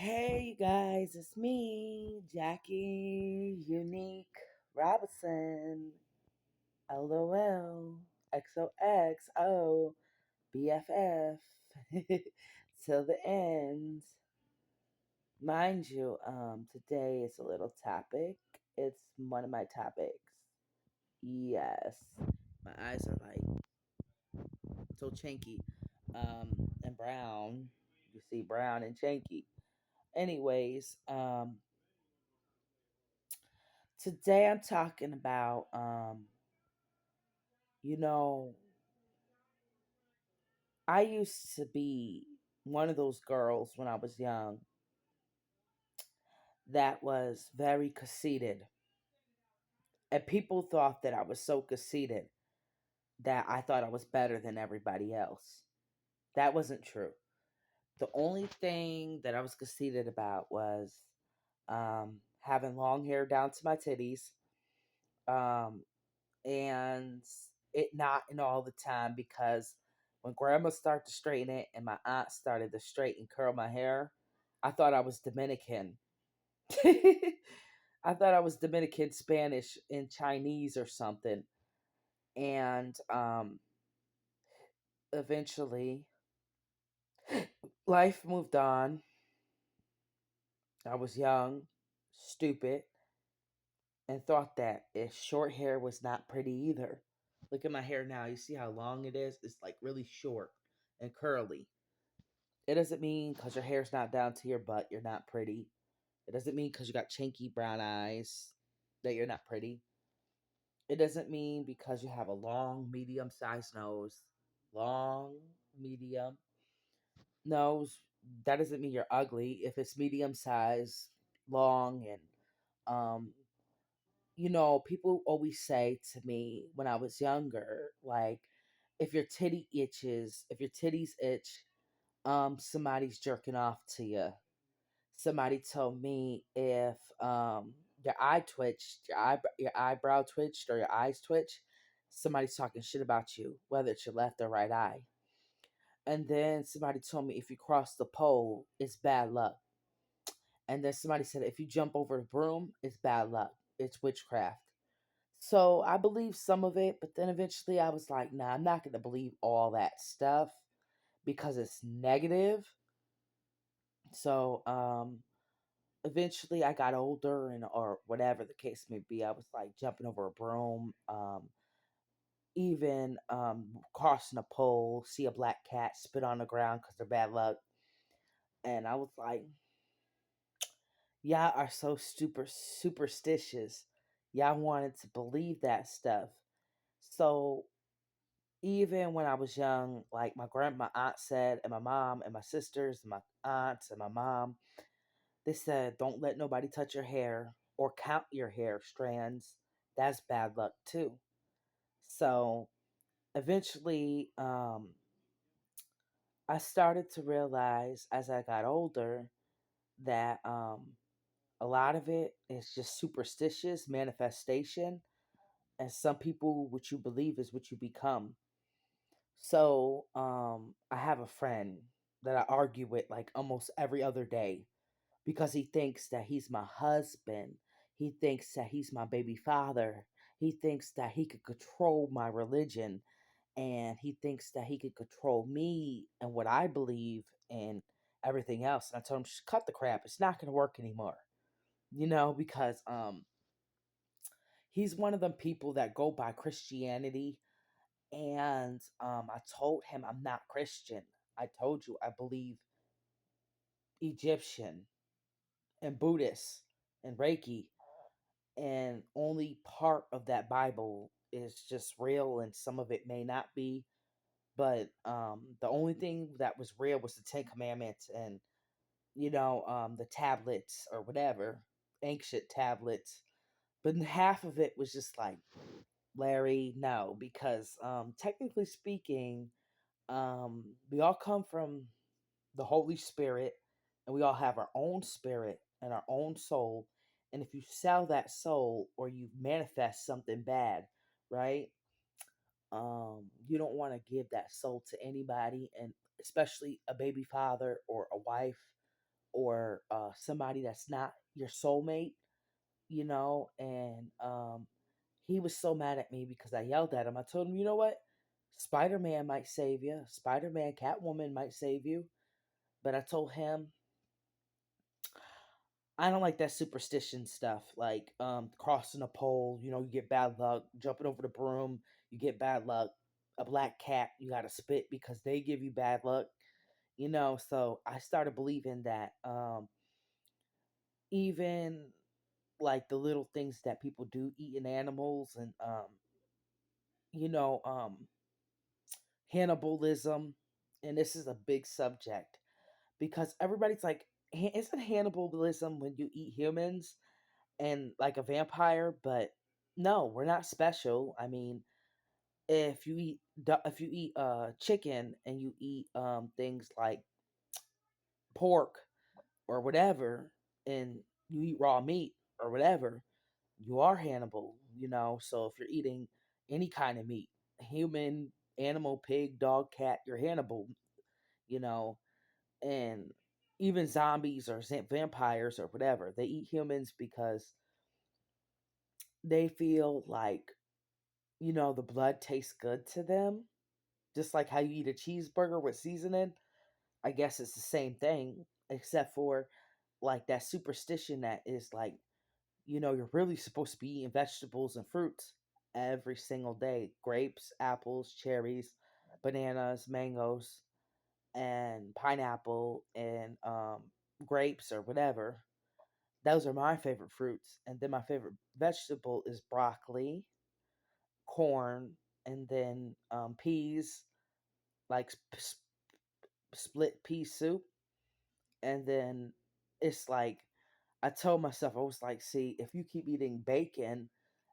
Hey, you guys, it's me, Jackie Unique Robinson, LOL, XOXO, BFF, till the end. Mind you, today is a little topic. It's one of my topics. Yes, my eyes are like so chanky, and brown. You see, brown and chanky. Anyways, today I'm talking about you know, I used to be one of those girls when I was young that was very conceited. And people thought that I was so conceited that I thought I was better than everybody else. That wasn't true. The only thing that I was conceited about was having long hair down to my titties, um, and it not in all the time because when grandma started to straighten it and my aunt started to straighten curl my hair, I thought I was Dominican. I thought I was Dominican, Spanish, and Chinese or something. And eventually, life moved on. I was young, stupid, and thought that if short hair was not pretty either. Look at my hair now. You see how long it is? It's like really short and curly. It doesn't mean because your hair's not down to your butt, you're not pretty. It doesn't mean because you got chinky brown eyes that you're not pretty. It doesn't mean because you have a long, medium sized nose, long, medium nose, that doesn't mean you're ugly. If it's medium size, long, and um, people always say to me when I was younger, like, if your titties itch, somebody's jerking off to you. Somebody told me if your eye twitched, your eyebrow twitched, or your eyes twitch, somebody's talking shit about you, whether it's your left or right eye. And then somebody told me if you cross the pole, it's bad luck. And then somebody said if you jump over the broom, it's bad luck. It's witchcraft. So I believed some of it, but then eventually I was like, nah, I'm not going to believe all that stuff because it's negative. So eventually I got older and or whatever the case may be, I was like jumping over a broom, even crossing a pole, see a black cat, spit on the ground because they're bad luck. And I was like, y'all are so superstitious. Y'all wanted to believe that stuff. So even when I was young, like my aunt said, and my mom and my sisters and my aunts and my mom, they said, don't let nobody touch your hair or count your hair strands. That's bad luck too. So eventually, I started to realize as I got older that a lot of it is just superstitious manifestation. And some people, what you believe is what you become. So I have a friend that I argue with like almost every other day because he thinks that he's my husband. He thinks that he's my baby father. He thinks that he could control my religion and he thinks that he could control me and what I believe and everything else. And I told him, just cut the crap. It's not going to work anymore. Because he's one of them people that go by Christianity. And I told him I'm not Christian. I told you I believe Egyptian and Buddhist and Reiki, and only part of that Bible is just real, and some of it may not be. But the only thing that was real was the Ten Commandments and the tablets or whatever, ancient tablets. But half of it was just like, Larry, no, because technically speaking, we all come from the Holy Spirit, and we all have our own spirit and our own soul. And if you sell that soul or you manifest something bad, right? You don't want to give that soul to anybody, and especially a baby father or a wife or somebody that's not your soulmate, and he was so mad at me because I yelled at him. I told him, you know what? Spider Man might save you. Spider Man, Catwoman might save you. But I told him, I don't like that superstition stuff, like crossing a pole. You get bad luck. Jumping over the broom, you get bad luck. A black cat, you got to spit because they give you bad luck. So I started believing that even like the little things that people do, eating animals and you know, cannibalism, and this is a big subject because everybody's like, isn't cannibalism when you eat humans and like a vampire? But no, we're not special. I mean, if you eat chicken and you eat things like pork or whatever, and you eat raw meat or whatever, you are Hannibal. So if you're eating any kind of meat, human, animal, pig, dog, cat, you're Hannibal. You know, and even zombies or vampires or whatever, they eat humans because they feel like the blood tastes good to them, just like how you eat a cheeseburger with seasoning. I guess it's the same thing, except for like that superstition that is like, you're really supposed to be eating vegetables and fruits every single day: grapes, apples, cherries, bananas, mangoes, and pineapple, and grapes or whatever. Those are my favorite fruits. And then my favorite vegetable is broccoli, corn, and then peas, like split pea soup. And then it's like, I told myself, I was like, see, if you keep eating bacon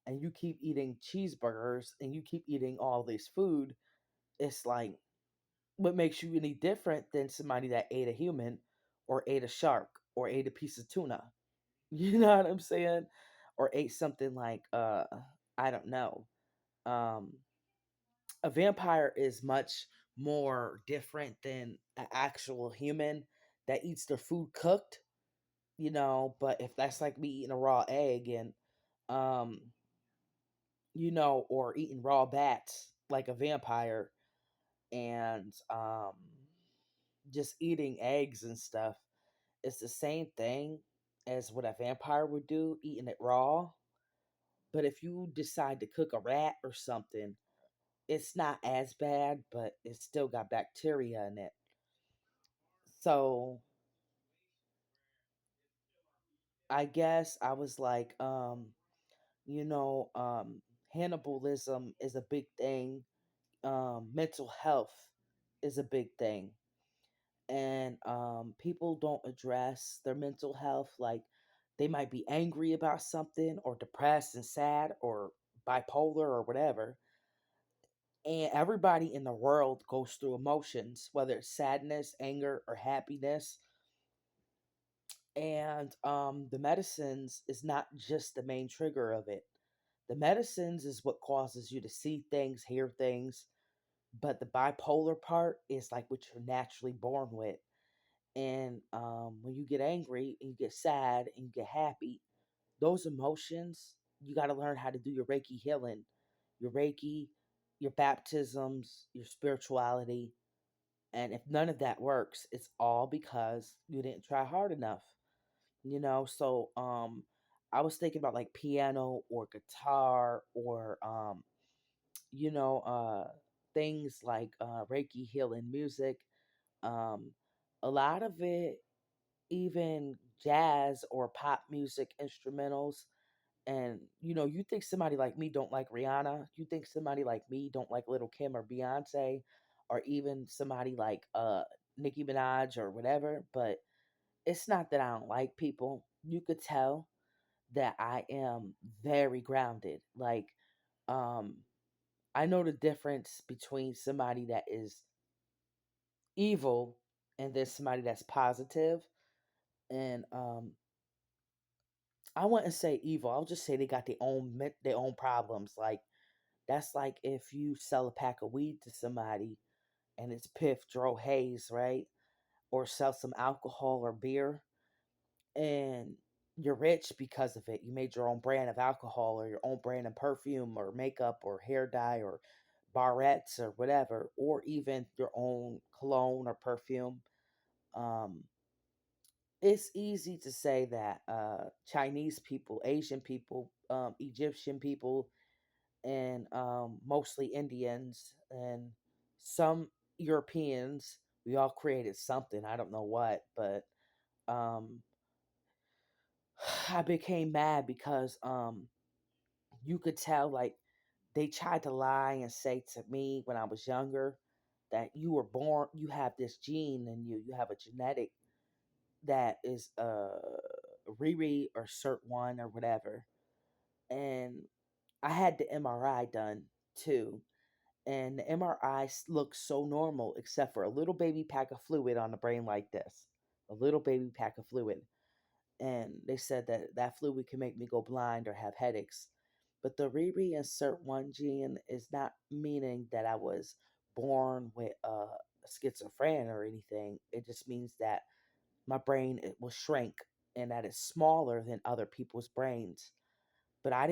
and you keep eating cheeseburgers and you keep eating all this food, it's like, what makes you any different than somebody that ate a human or ate a shark or ate a piece of tuna? You know what I'm saying? Or ate something like I don't know. Um a vampire is much more different than an actual human that eats their food cooked, but if that's like me eating a raw egg and um or eating raw bats like a vampire, and just eating eggs and stuff, it's the same thing as what a vampire would do, eating it raw. But if you decide to cook a rat or something, it's not as bad, but it's still got bacteria in it. So I guess I was like, you know, um, cannibalism is a big thing. Mental health is a big thing. And people don't address their mental health. Like, they might be angry about something or depressed and sad or bipolar or whatever. And everybody in the world goes through emotions, whether it's sadness, anger, or happiness. And the medicines is not just the main trigger of it. The medicines is what causes you to see things, hear things, but the bipolar part is like what you're naturally born with. And when you get angry and you get sad and you get happy, those emotions, you got to learn how to do your Reiki healing, your Reiki, your baptisms, your spirituality. And if none of that works, it's all because you didn't try hard enough. So I was thinking about like piano or guitar or you know uh things like Reiki healing music. Um a lot of it, even jazz or pop music instrumentals. And you think somebody like me don't like Rihanna, you think somebody like me don't like Little Kim or Beyonce, or even somebody like Nicki Minaj or whatever. But it's not that I don't like people. You could tell that I am very grounded. Like, um, I know the difference between somebody that is evil and then somebody that's positive. And I wouldn't say evil. I'll just say they got their own problems. Like, that's like if you sell a pack of weed to somebody and it's Piff Dro Haze, right? Or sell some alcohol or beer. and you're rich because of it. You made your own brand of alcohol or your own brand of perfume or makeup or hair dye or barrettes or whatever, or even your own cologne or perfume. Um, it's easy to say that Chinese people, Asian people, Egyptian people, and mostly Indians and some Europeans, we all created something. I don't know what, but um, I became mad because you could tell like they tried to lie and say to me when I was younger that you were born, you have this gene in you, you have a genetic that is Riri or Cert one or whatever, and I had the MRI done too, and the MRI looked so normal except for a little baby pack of fluid on the brain like this, a little baby pack of fluid, and they said that that fluid can make me go blind or have headaches. But the Riri insert one gene is not meaning that I was born with schizophrenia or anything. It just means that my brain it will shrink and that it's smaller than other people's brains. But I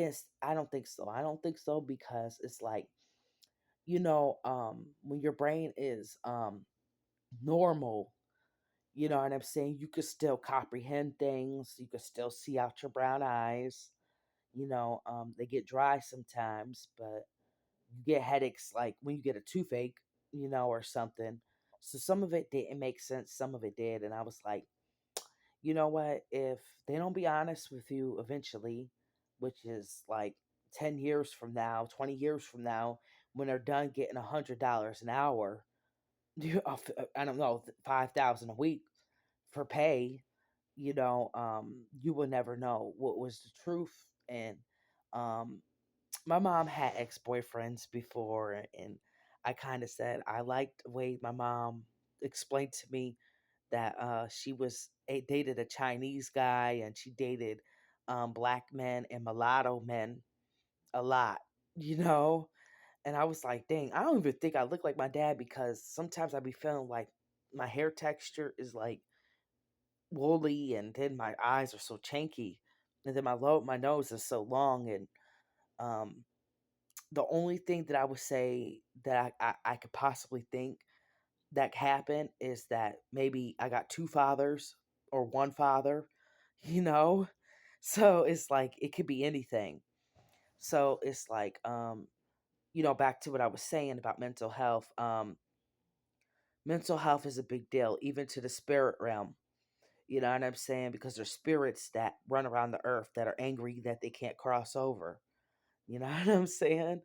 don't think so. I don't think so because it's like, when your brain is normal, you know what I'm saying? You could still comprehend things. You could still see out your brown eyes. They get dry sometimes, but you get headaches like when you get a toothache, or something. So some of it didn't make sense, some of it did. And I was like, you know what? If they don't be honest with you eventually, which is like 10 years from now, 20 years from now, when they're done getting $100 an hour, I don't know, 5,000 a week for pay, you will never know what was the truth. And um, my mom had ex boyfriends before, and I kind of said I liked the way my mom explained to me that she dated a Chinese guy and she dated black men and mulatto men a lot, you know. And I was like, dang, I don't even think I look like my dad because sometimes I be feeling like my hair texture is like woolly, and then my eyes are so chanky, and then my nose is so long, and um, the only thing that I would say that I could possibly think that happened is that maybe I got two fathers or one father, you know? So it's like it could be anything. So it's like back to what I was saying about mental health. Mental health is a big deal, even to the spirit realm. You know what I'm saying? Because there's spirits that run around the earth that are angry that they can't cross over. You know what I'm saying?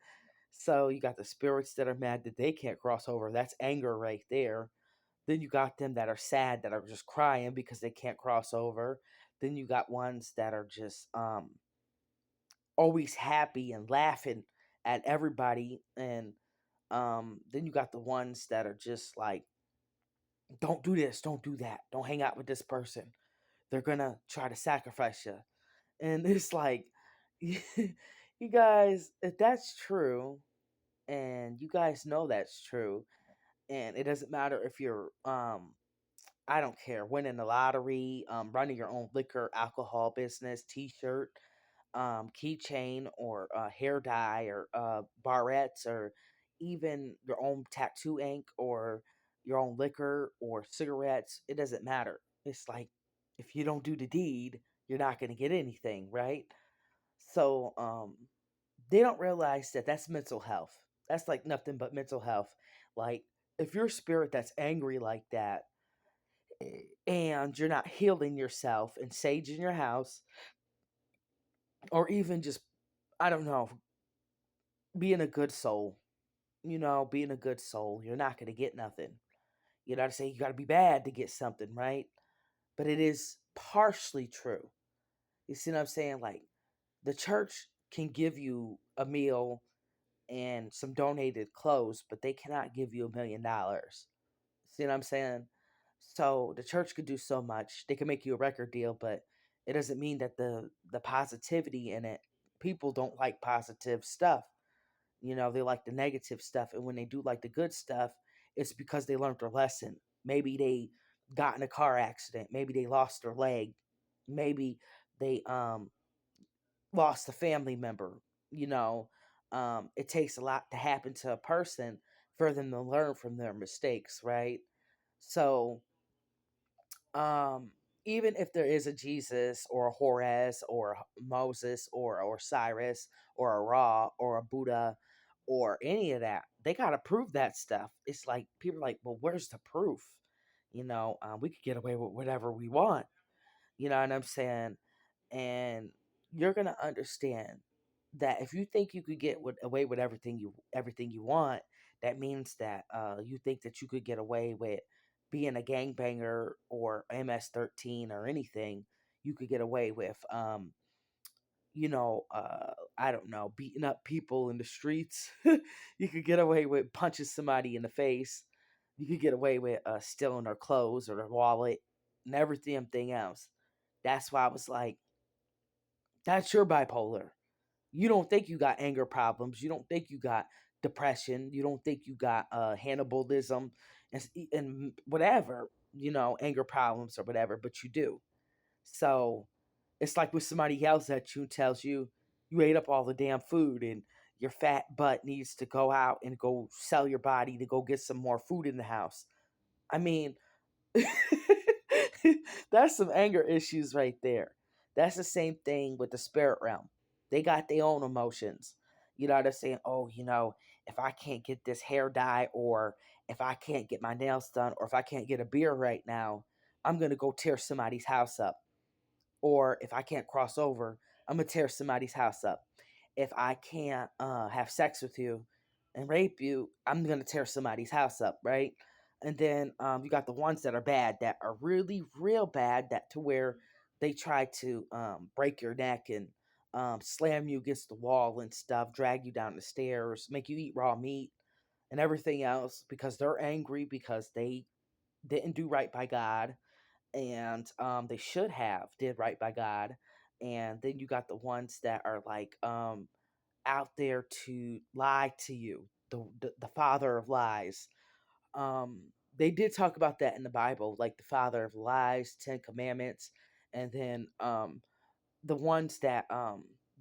So you got the spirits that are mad that they can't cross over. That's anger right there. Then you got them that are sad that are just crying because they can't cross over. Then you got ones that are just always happy and laughing at everybody. And then you got the ones that are just like, don't do this, don't do that, don't hang out with this person. They're gonna try to sacrifice you. And it's like, you guys, if that's true, and you guys know that's true, and it doesn't matter if you're I don't care, winning the lottery, running your own liquor, alcohol business, t-shirt, keychain, or hair dye, or barrettes, or even your own tattoo ink, or your own liquor or cigarettes. It doesn't matter. It's like if you don't do the deed, you're not going to get anything, right? So they don't realize that that's mental health. That's like nothing but mental health. Like if your spirit that's angry like that, and you're not healing yourself and saging your house, or even just, I don't know, being a good soul, being a good soul, you're not going to get nothing. You know what I'm saying? You got to be bad to get something, right? But it is partially true. You see what I'm saying? Like the church can give you a meal and some donated clothes, but they cannot give you $1 million. See what I'm saying? So the church could do so much. They can make you a record deal, but it doesn't mean that the positivity in it. People don't like positive stuff. They like the negative stuff, and when they do like the good stuff, it's because they learned their lesson. Maybe they got in a car accident. Maybe they lost their leg. Maybe they lost a family member. You know, it takes a lot to happen to a person for them to learn from their mistakes, right? So, um, even if there is a Jesus or a Horus or a Moses or Cyrus or a Ra or a Buddha or any of that, they gotta prove that stuff. It's like people are like, well, where's the proof? We could get away with whatever we want. You know what I'm saying? And you're gonna understand that if you think you could get away with everything you want, that means that you think that you could get away with being a gangbanger or MS-13 or anything. You could get away with I don't know, beating up people in the streets. You could get away with punching somebody in the face. You could get away with stealing their clothes or their wallet and everything else. That's why I was like, that's your bipolar. You don't think you got anger problems. You don't think you got depression. You don't think you got Hannibalism and whatever, anger problems or whatever, but you do. So it's like with somebody yells at you and tells you you ate up all the damn food and your fat butt needs to go out and go sell your body to go get some more food in the house. I mean, that's some anger issues right there. That's the same thing with the spirit realm. They got their own emotions. They're saying, oh, if I can't get this hair dye, or if I can't get my nails done, or if I can't get a beer right now, I'm going to go tear somebody's house up. Or if I can't cross over, I'm going to tear somebody's house up. If I can't have sex with you and rape you, I'm going to tear somebody's house up, right? And then you got the ones that are bad, that are really real bad, that to where they try to break your neck and slam you against the wall and stuff, drag you down the stairs, make you eat raw meat and everything else because they're angry because they didn't do right by God, and they should have did right by God. And then you got the ones that are like out there to lie to you, the father of lies. They did talk about that in the Bible, like the father of lies, 10 Commandments, and then the ones that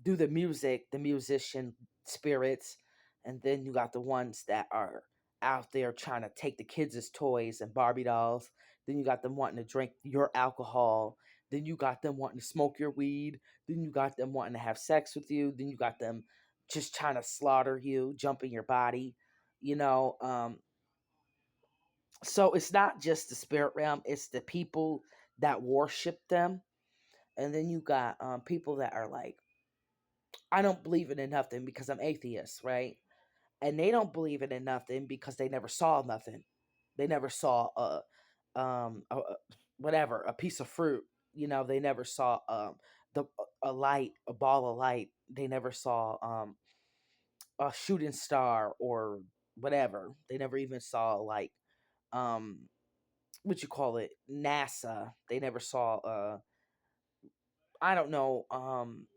do the music, the musician spirits, and then you got the ones that are out there trying to take the kids' toys and Barbie dolls. Then you got them wanting to drink your alcohol. Then you got them wanting to smoke your weed. Then you got them wanting to have sex with you. Then you got them just trying to slaughter you, jump in your body. You know, um, so it's not just the spirit realm; it's the people that worship them. And then you got people that are like, I don't believe in nothing because I'm atheist, right? And they don't believe in nothing because they never saw nothing. They never saw whatever, a piece of fruit. They never saw the a light, a ball of light. They never saw a shooting star or whatever. They never even saw like um what you call it, NASA. They never saw I don't know,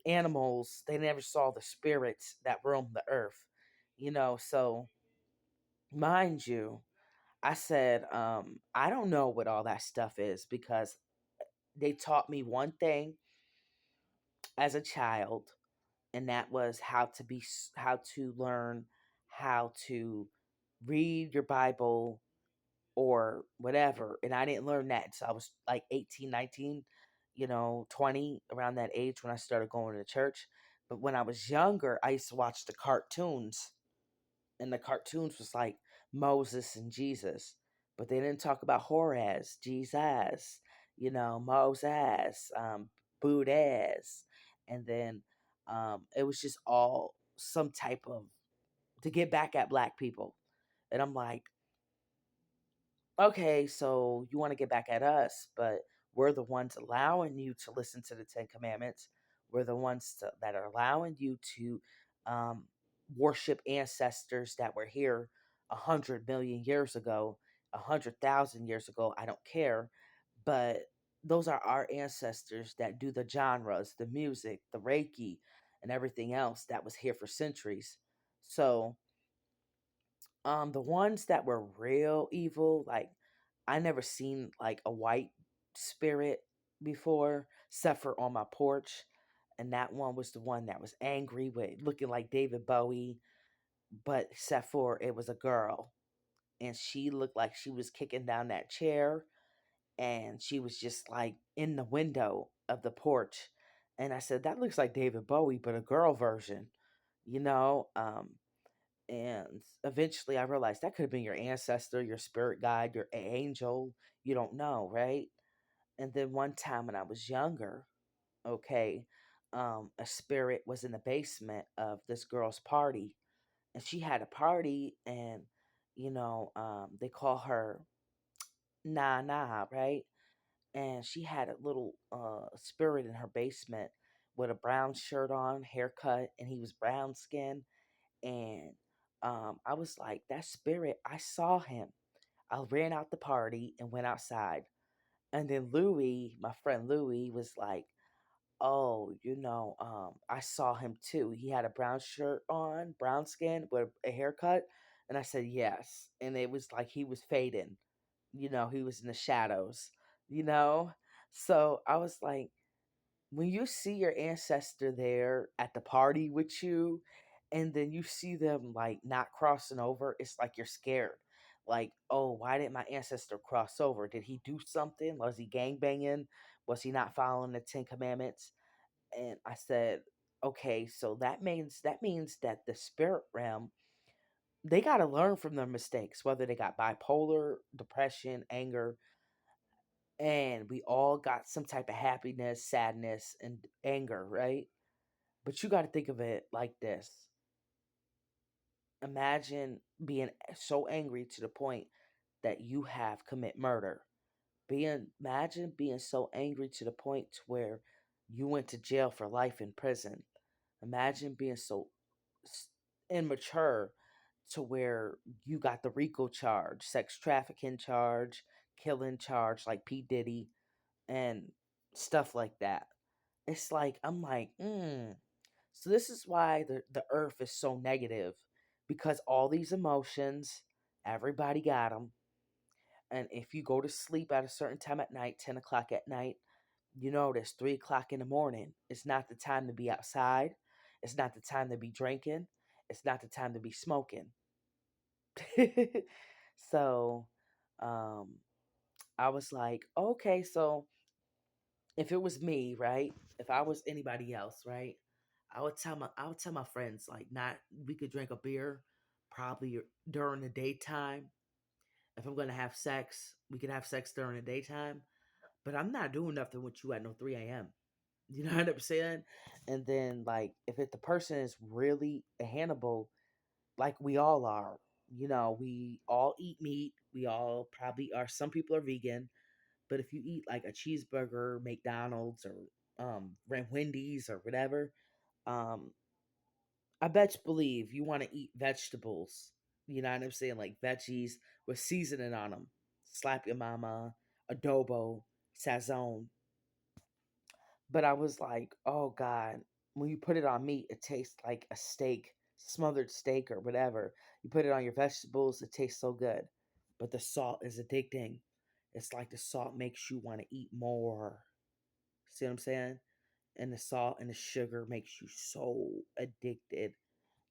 animals. They never saw the spirits that roam the earth, So, mind you, I said, I don't know what all that stuff is because they taught me one thing as a child, and that was how to learn how to read your Bible or whatever. And I didn't learn that until I was like 18, 19, 20, around that age when I started going to church. But when I was younger, I used to watch the cartoons, and the cartoons was like Moses and Jesus. But they didn't talk about Horus, Jesus, Moses, Buddhas. And then it was just all some type of to get back at black people. And I'm like, okay, so you want to get back at us, but we're the ones allowing you to listen to the 10 Commandments. We're the ones that are allowing you to um, worship ancestors that were here 100 million years ago, 100,000 years ago. I don't care, but those are our ancestors that do the genres, the music, the Reiki, and everything else that was here for centuries. So the ones that were real evil, like I never seen like a white spirit. before, except for on my porch. And that one was the one that was angry with looking like David Bowie, but except for it was a girl. And she looked like she was kicking down that chair, and she was just like in the window of the porch. And I said, that looks like David Bowie, but a girl version, you know? And eventually I realized that could have been your ancestor, your spirit guide, your angel. You don't know, right? And then one time when I was younger, okay, a spirit was in the basement of this girl's party, and she had a party, and they call her Nah Nah, right? And she had a little spirit in her basement with a brown shirt on, haircut, and he was brown skin. And I was like, that spirit, I saw him. I ran out the party and went outside. And then Louis, my friend Louis, was like, oh, I saw him too. He had a brown shirt on, brown skin with a haircut. And I said, yes. And it was like he was fading. He was in the shadows, you know? So I was like, when you see your ancestor there at the party with you, and then you see them like not crossing over, it's like you're scared. Like, oh, why didn't my ancestor cross over? Did he do something? Was he gang banging? Was he not following the Ten Commandments? And I said, okay, so that means that the spirit realm, they got to learn from their mistakes, whether they got bipolar, depression, anger, and we all got some type of happiness, sadness, and anger, right? But you got to think of it like this. Imagine being so angry to the point that you have commit murder. Imagine being so angry to the point to where you went to jail for life in prison. Imagine being so immature to where you got the RICO charge, sex trafficking charge, killing charge like P. Diddy, and stuff like that. It's like, I'm like, So this is why the earth is so negative, because all these emotions, everybody got them. And if you go to sleep at a certain time at night, 10 o'clock at night, you notice 3 o'clock in the morning. It's not the time to be outside. It's not the time to be drinking. It's not the time to be smoking. So um, I was like, okay, so if it was me, right? If I was anybody else, right? I would tell my friends like, not, we could drink a beer probably during the daytime. If I'm gonna have sex, we could have sex during the daytime. But I'm not doing nothing with you at no 3 a.m. You know what I'm saying? And then like if the person is really a Hannibal, like we all are, we all eat meat. We all probably are. Some people are vegan, but if you eat like a cheeseburger, McDonald's, or Wendy's or whatever, um, I bet you believe you want to eat vegetables. You know what I'm saying? Like veggies with seasoning on them. Slap your mama, adobo, sazon. But I was like, oh God, when you put it on meat, it tastes like a steak, smothered steak or whatever. You put it on your vegetables, it tastes so good. But the salt is addicting. It's like the salt makes you want to eat more. See what I'm saying? And the salt and the sugar makes you so addicted.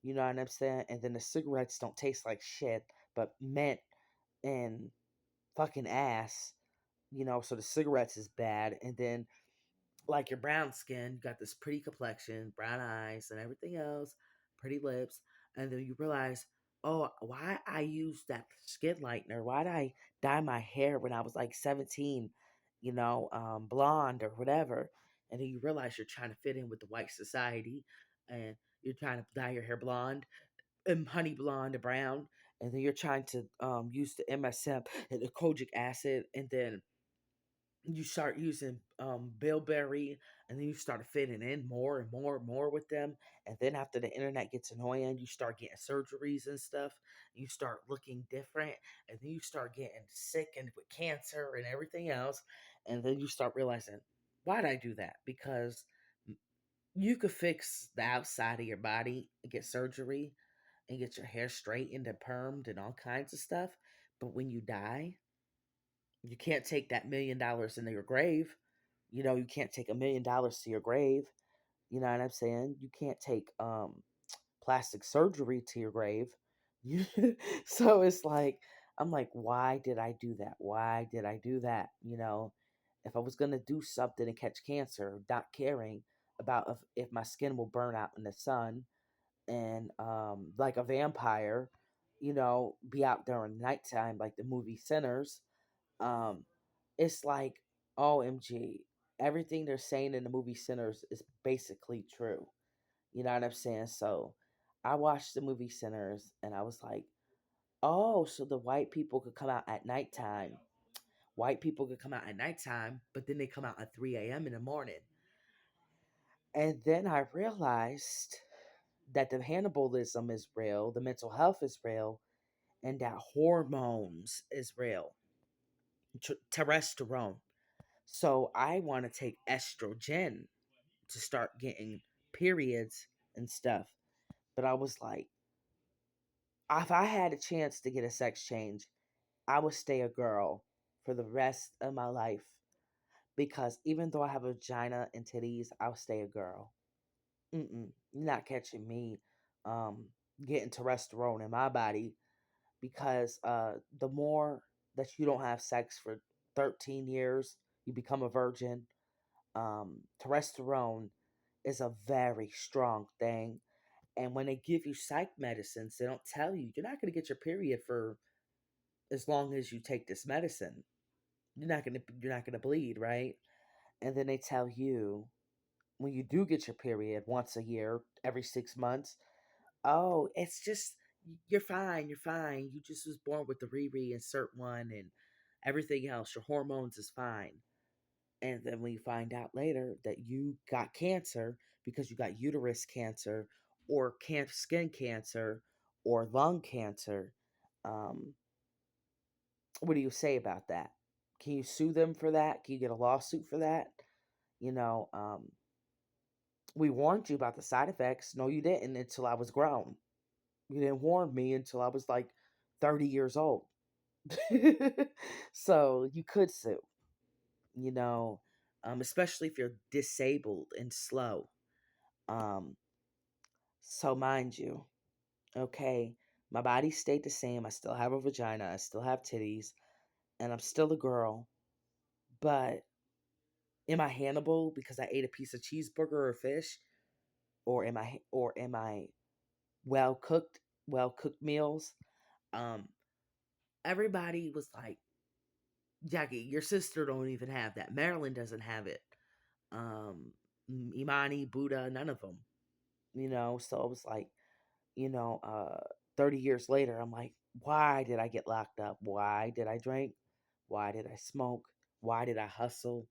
You know what I'm saying? And then the cigarettes don't taste like shit, but mint and fucking ass. So the cigarettes is bad. And then like your brown skin, you got this pretty complexion, brown eyes, and everything else, pretty lips, and then you realize, oh, why I used that skin lightener? Why did I dye my hair when I was like 17, blonde or whatever? And then you realize you're trying to fit in with the white society, and you're trying to dye your hair blonde and honey blonde or brown, and then you're trying to use the MSM and the kojic acid, and then you start using bilberry, and then you start fitting in more and more and more with them. And then after the internet gets annoying, you start getting surgeries and stuff. You start looking different, and then you start getting sick and with cancer and everything else. And then you start realizing, why'd I do that? Because you could fix the outside of your body and get surgery and get your hair straightened and permed and all kinds of stuff. But when you die, you can't take that $1 million into your grave. You can't take $1 million to your grave. You know what I'm saying? You can't take plastic surgery to your grave. You so it's like I'm like, why did I do that? Why did I do that? If I was gonna do something and catch cancer, not caring about if my skin will burn out in the sun and like a vampire, be out during nighttime like the movie Sinners. Um, it's like OMG, everything they're saying in the movie Sinners is basically true. You know what I'm saying? So I watched the movie Sinners and I was like, oh, so the white people could come out at nighttime. White people could come out at nighttime, but then they come out at 3 a.m. in the morning. And then I realized that the cannibalism is real, the mental health is real, and that hormones is real, testosterone. So I want to take estrogen to start getting periods and stuff. But I was like, if I had a chance to get a sex change, I would stay a girl for the rest of my life because even though I have a vagina and titties, I'll stay a girl. You're not catching me um, getting testosterone in my body because the more that you don't have sex for 13 years, you become a virgin. Testosterone is a very strong thing. And when they give you psych medicines, they don't tell you you're not going to get your period for as long as you take this medicine. You're not gonna bleed, right? And then they tell you when you do get your period once a year, every 6 months, oh, it's just you're fine, you're fine. You just was born with the Riri insert one and everything else. Your hormones is fine. And then when you find out later that you got cancer because you got uterus cancer or skin cancer or lung cancer, um, what do you say about that? Can you sue them for that? Can you get a lawsuit for that? You know, um, we warned you about the side effects. No, you didn't until I was grown. You didn't warn me until I was like 30 years old. So you could sue, you know, especially if you're disabled and slow. Um, so mind you, okay, my body stayed the same. I still have a vagina, I still have titties, and I'm still a girl. But am I Hannibal because I ate a piece of cheeseburger or fish, or am I well cooked meals? Um, Everybody was like, Jackie, your sister don't even have that. Marilyn doesn't have it. Um, Imani, Buddha, none of them. So it was like, you know, uh, 30 years later, I'm like, why did I get locked up? Why did I drink? Why did I smoke? Why did I hustle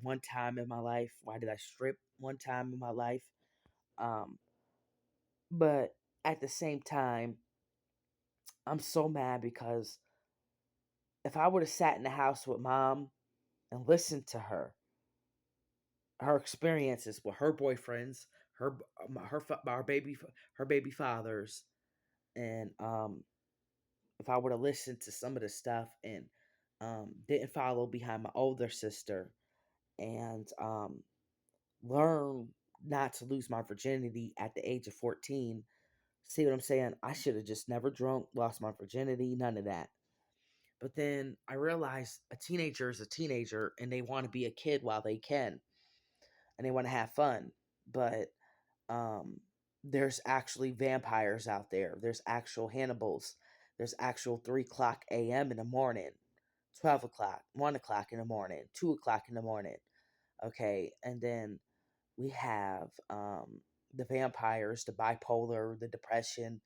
one time in my life? Why did I strip one time in my life? Um, but at the same time, I'm so mad because if I would have sat in the house with mom and listened to her experiences with her boyfriends, her baby fathers, and if I would have listened to some of the stuff and didn't follow behind my older sister and learn not to lose my virginity at the age of 14. See what I'm saying? I should have just never drunk, lost my virginity, none of that. But then I realized a teenager is a teenager and they want to be a kid while they can and they want to have fun. But um, there's actually vampires out there. There's actual Hannibals. There's actual 3 o'clock a.m. in the morning, 12 o'clock, 1 o'clock in the morning, 2 o'clock in the morning. Okay. And then we have the vampires, the bipolar, the depression.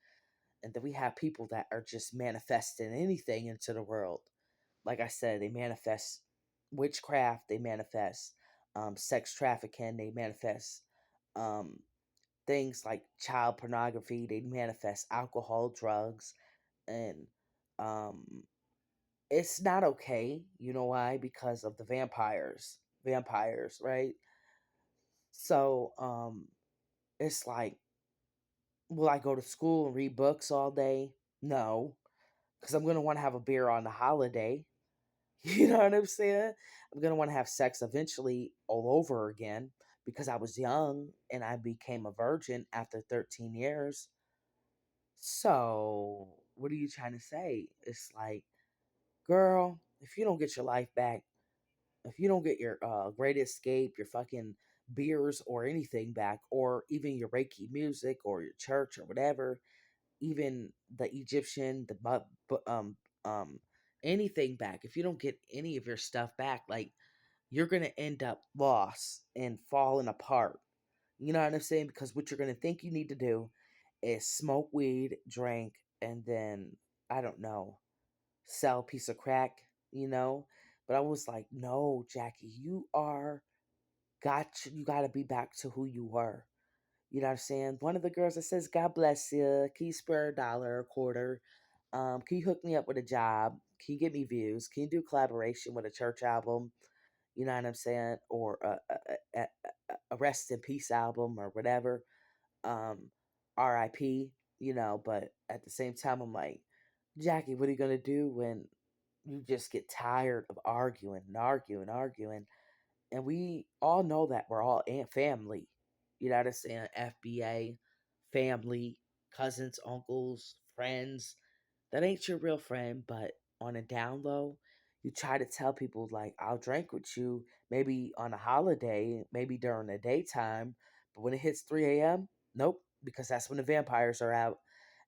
And then we have people that are just manifesting anything into the world. Like I said, they manifest witchcraft, they manifest sex trafficking, they manifest um, things like child pornography, they manifest alcohol, drugs, and um, it's not okay. You know why? Because of the vampires. Vampires, right? So it's like, will I go to school and read books all day? No, because I'm going to want to have a beer on the holiday. You know what I'm saying? I'm gonna want to have sex eventually all over again because I was young and I became a virgin after 13 years. So, what are you trying to say? It's like, girl, if you don't get your life back, if you don't get your great escape, your fucking beers or anything back, or even your Reiki music or your church or whatever, even the Egyptian, um, anything back, if you don't get any of your stuff back, like you're gonna end up lost and falling apart. You know what I'm saying? Because what you're gonna think you need to do is smoke weed, drink, and then I don't know, sell a piece of crack, you know? But I was like, no, Jackie, you gotta be back to who you were. You know what I'm saying? One of the girls that says, God bless you, can you spare a dollar, a quarter? Can you hook me up with a job? Can you get me views? Can you do collaboration with a church album? You know what I'm saying? Or a Rest in Peace album or whatever. Um, RIP, you know, but at the same time, I'm like, Jackie, what are you going to do when you just get tired of arguing and arguing and arguing? And we all know that we're all family. You know what I'm saying? FBA, family, cousins, uncles, friends. That ain't your real friend, but on a down low, you try to tell people, like, I'll drink with you maybe on a holiday, maybe during the daytime, but when it hits 3 a.m., nope, because that's when the vampires are out.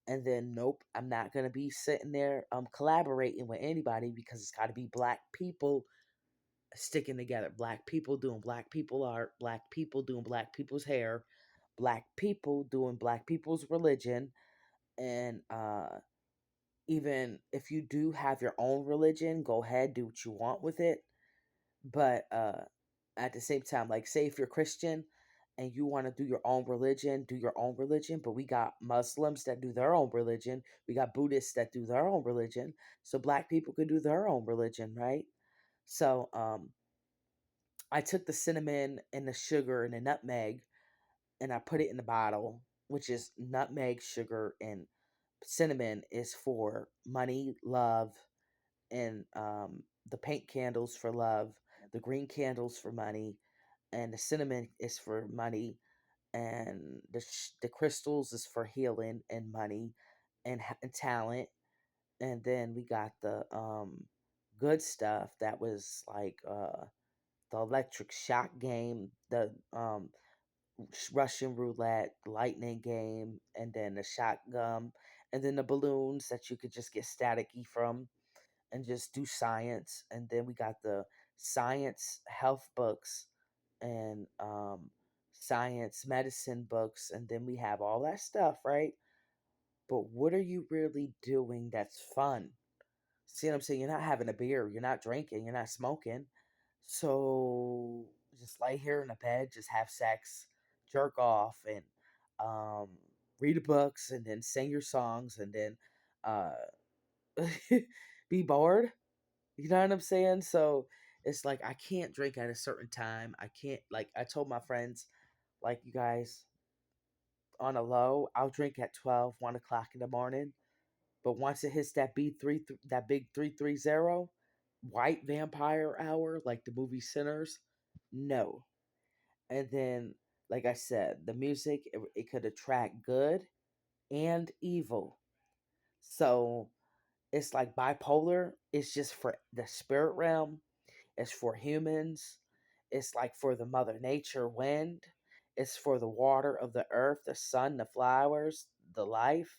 And then, nope, I'm not going to be sitting there collaborating with anybody because it's got to be black people sticking together. Black people doing black people art, black people doing black people's hair, black people doing black people's religion. And even if you do have your own religion, go ahead, do what you want with it. But at the same time, like, say if you're Christian and you want to do your own religion, do your own religion. But we got Muslims that do their own religion. We got Buddhists that do their own religion. So black people can do their own religion, right? So I took the cinnamon and the sugar and the nutmeg and I put it in the bottle, which is nutmeg, sugar, and cinnamon is for money, love, and the pink candles for love, the green candles for money, and the cinnamon is for money, and the crystals is for healing and money and talent, and then we got the good stuff that was like the electric shock game, the Russian roulette, lightning game, and then the shotgun, and then the balloons that you could just get staticky from and just do science. And then we got the science health books and science medicine books. And then we have all that stuff, right? But what are you really doing that's fun? See what I'm saying? You're not having a beer, you're not drinking, you're not smoking. So just lay here in a bed, just have sex, jerk off, and um, read books, and then sing your songs, and then uh, be bored. You know what I'm saying? So it's like I can't drink at a certain time. I can't, like, I told my friends, like, you guys, on a low, I'll drink at 12, 1 o'clock in the morning. But once it hits that that big 330 white vampire hour, like the movie Sinners, no. And then, like I said, the music, it could attract good and evil. So it's like bipolar. It's just for the spirit realm. It's for humans. It's like for the mother nature wind. It's for the water of the earth, the sun, the flowers, the life.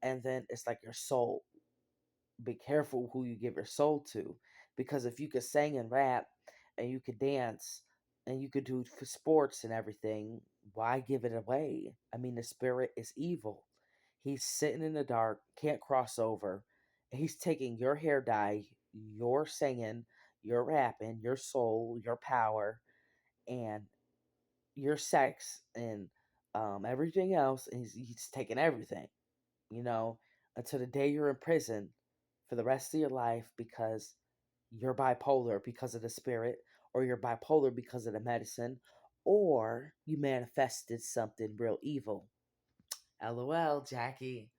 And then it's like your soul. Be careful who you give your soul to, because if you could sing and rap and you could dance and you could do for sports and everything, why give it away? I mean, the spirit is evil. He's sitting in the dark, can't cross over. He's taking your hair dye, your singing, your rapping, your soul, your power, and your sex, and everything else. And he's taking everything, you know, until the day you're in prison for the rest of your life because you're bipolar because of the spirit, or you're bipolar because of the medicine, or you manifested something real evil. LOL, Jackie.